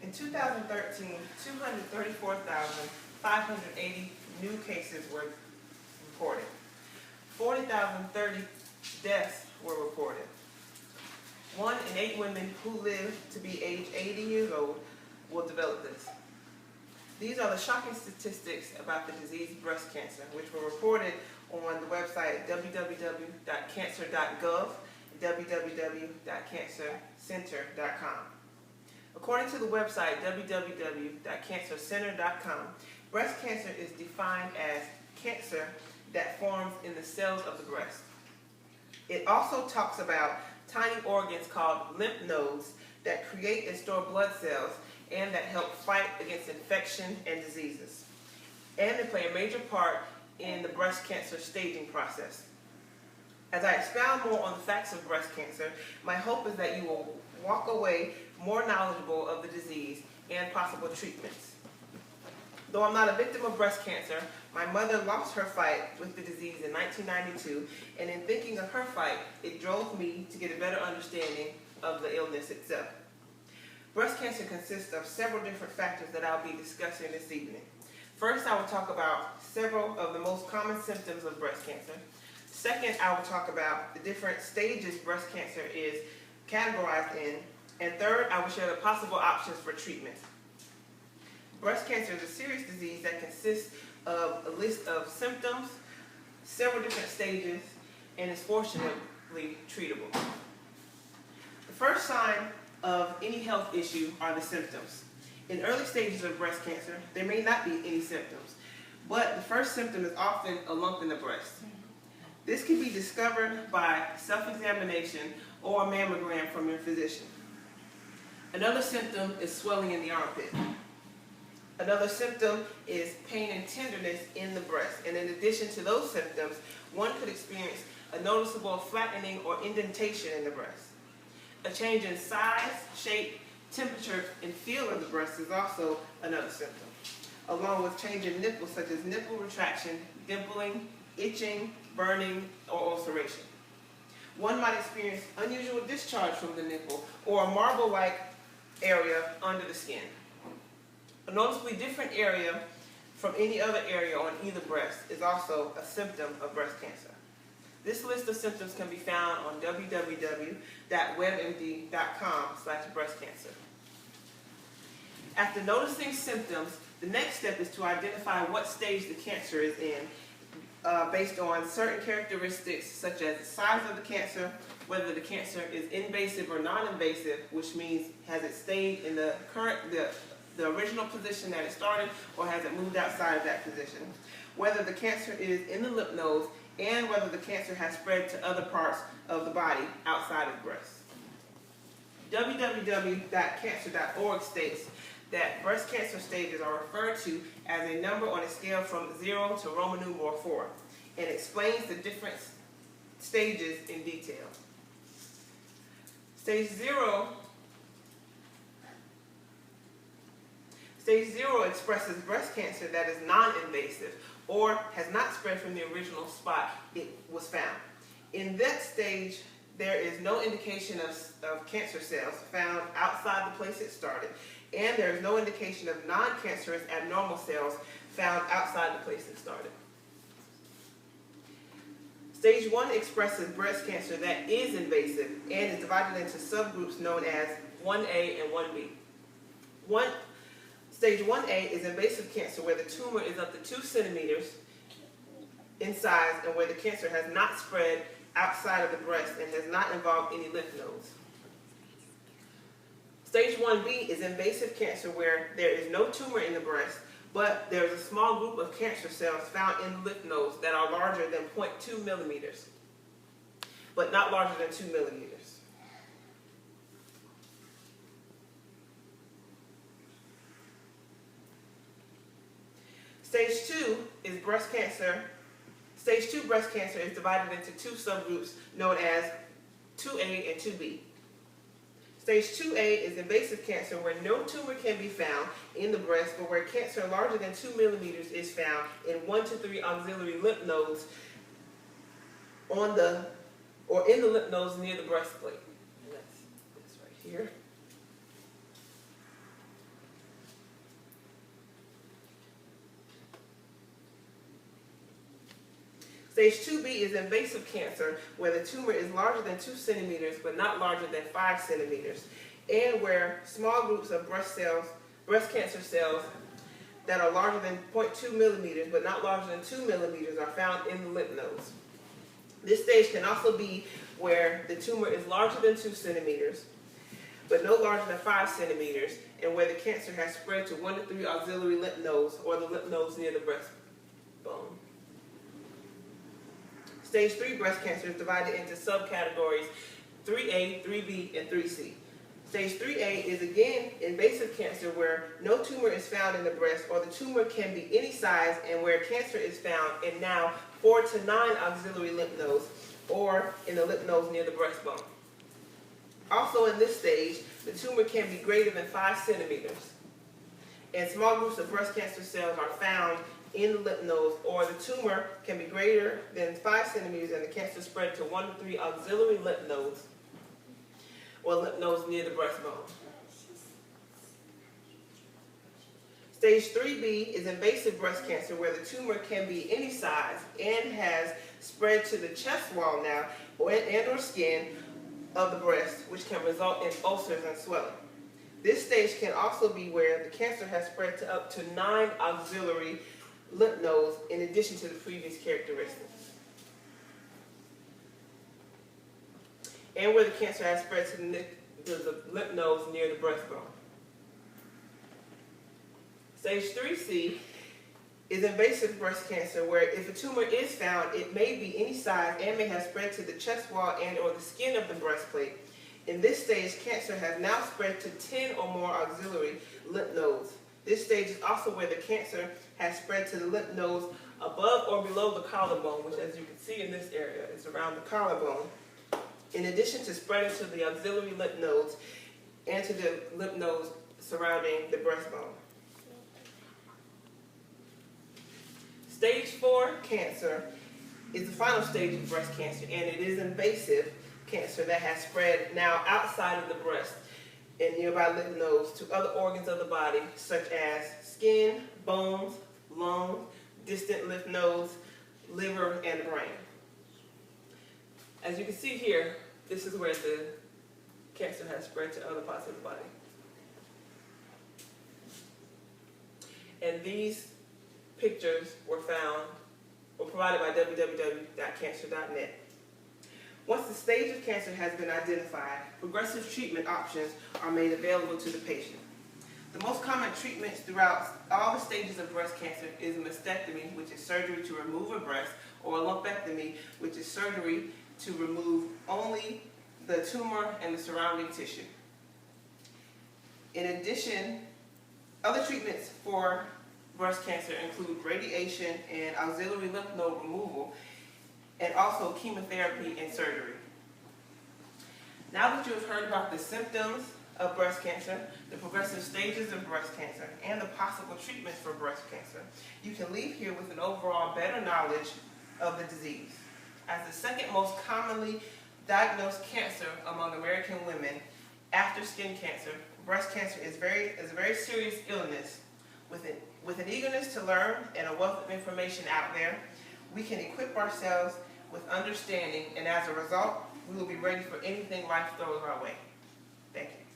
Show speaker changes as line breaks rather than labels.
In 2013, 234,580 new cases were reported. 40,030 deaths were reported. 1 in 8 women who live to be age 80 years old will develop this. These are the shocking statistics about the disease breast cancer, which were reported on the website www.cancer.gov and www.cancercenter.com. According to the website www.cancercenter.com, breast cancer is defined as cancer that forms in the cells of the breast. It also talks about tiny organs called lymph nodes that create and store blood cells and that help fight against infection and diseases. And they play a major part in the breast cancer staging process. As I expound more on the facts of breast cancer, my hope is that you will walk away more knowledgeable of the disease and possible treatments. Though I'm not a victim of breast cancer, my mother lost her fight with the disease in 1992, and in thinking of her fight, it drove me to get a better understanding of the illness itself. Breast cancer consists of several different factors that I'll be discussing this evening. First, I will talk about several of the most common symptoms of breast cancer. Second, I will talk about the different stages breast cancer is categorized in. And third, I will share the possible options for treatment. Breast cancer is a serious disease that consists of a list of symptoms, several different stages, and is fortunately treatable. The first sign of any health issue are the symptoms. In early stages of breast cancer, there may not be any symptoms, but the first symptom is often a lump in the breast. This can be discovered by self-examination or a mammogram from your physician. Another symptom is swelling in the armpit. Another symptom is pain and tenderness in the breast. And in addition to those symptoms, one could experience a noticeable flattening or indentation in the breast. A change in size, shape, temperature, and feel of the breast is also another symptom, along with change in nipples such as nipple retraction, dimpling, itching, burning, or ulceration. One might experience unusual discharge from the nipple or a marble-like area under the skin. A noticeably different area from any other area on either breast is also a symptom of breast cancer. This list of symptoms can be found on www.webmd.com/breastcancer. After noticing symptoms, the next step is to identify what stage the cancer is in based on certain characteristics such as the size of the cancer, whether the cancer is invasive or non-invasive, which means has it stayed in the original position that it started, or has it moved outside of that position, whether the cancer is in the lymph nodes, and whether the cancer has spread to other parts of the body outside of the breast. www.cancer.org states that breast cancer stages are referred to as a number on a scale from 0 to Roman numeral 4, and explains the different stages in detail. Stage 0 expresses breast cancer that is non-invasive or has not spread from the original spot it was found. In that stage, there is no indication of cancer cells found outside the place it started, and there is no indication of non-cancerous abnormal cells found outside the place it started. Stage 1 expresses breast cancer that is invasive and is divided into subgroups known as 1A and 1B. Stage 1A is invasive cancer where the tumor is up to 2 centimeters in size and where the cancer has not spread outside of the breast and has not involved any lymph nodes. Stage 1B is invasive cancer where there is no tumor in the breast, but there is a small group of cancer cells found in the lymph nodes that are larger than 0.2 millimeters, but not larger than 2 millimeters. Stage 2 is breast cancer. Stage 2 breast cancer is divided into 2 subgroups known as 2A and 2B. Stage 2A is invasive cancer where no tumor can be found in the breast, but where cancer larger than 2 millimeters is found in 1 to 3 auxiliary lymph nodes in the lymph nodes near the breastplate. And that's this right here. Stage 2B is invasive cancer, where the tumor is larger than 2 centimeters but not larger than 5 centimeters, and where small groups of breast cancer cells that are larger than 0.2 millimeters but not larger than 2 millimeters are found in the lymph nodes. This stage can also be where the tumor is larger than 2 centimeters but no larger than 5 centimeters, and where the cancer has spread to 1 to 3 auxiliary lymph nodes or the lymph nodes near the breastbone. Stage 3 breast cancer is divided into subcategories 3A, 3B, and 3C. Stage 3A is again invasive cancer where no tumor is found in the breast, or the tumor can be any size, and where cancer is found in now 4 to 9 auxiliary lymph nodes or in the lymph nodes near the breastbone. Also in this stage, the tumor can be greater than 5 centimeters, and small groups of breast cancer cells are found in the lymph nodes, or the tumor can be greater than 5 centimeters and the cancer spread to 1 to 3 auxiliary lymph nodes or lymph nodes near the breastbone. Stage 3B is invasive breast cancer, where the tumor can be any size and has spread to the chest wall now and or skin of the breast, which can result in ulcers and swelling. This stage can also be where the cancer has spread to up to 9 auxiliary lymph nodes in addition to the previous characteristics, and where the cancer has spread to the lymph nodes near the breastbone. Stage 3C is invasive breast cancer, where if a tumor is found, it may be any size and may have spread to the chest wall and or the skin of the breastplate. In this stage, cancer has now spread to 10 or more auxiliary lymph nodes. This stage is also where the cancer has spread to the lymph nodes above or below the collarbone, which, as you can see in this area, is around the collarbone, in addition to spreading to the auxiliary lymph nodes and to the lymph nodes surrounding the breastbone. Stage 4 cancer is the final stage of breast cancer, and it is invasive cancer that has spread now outside of the breast and nearby lymph nodes to other organs of the body, such as skin, bones, lungs, distant lymph nodes, liver, and brain. As you can see here, this is where the cancer has spread to other parts of the body. And these pictures were provided by www.cancer.net. Once the stage of cancer has been identified, progressive treatment options are made available to the patient. The most common treatments throughout all the stages of breast cancer is a mastectomy, which is surgery to remove a breast, or a lumpectomy, which is surgery to remove only the tumor and the surrounding tissue. In addition, other treatments for breast cancer include radiation and auxiliary lymph node removal, and also chemotherapy and surgery. Now that you have heard about the symptoms of breast cancer, the progressive stages of breast cancer, and the possible treatments for breast cancer, you can leave here with an overall better knowledge of the disease. As the second most commonly diagnosed cancer among American women after skin cancer, breast cancer is a very serious illness. With an eagerness to learn and a wealth of information out there, we can equip ourselves with understanding, and as a result, we will be ready for anything life throws our way. Thank you.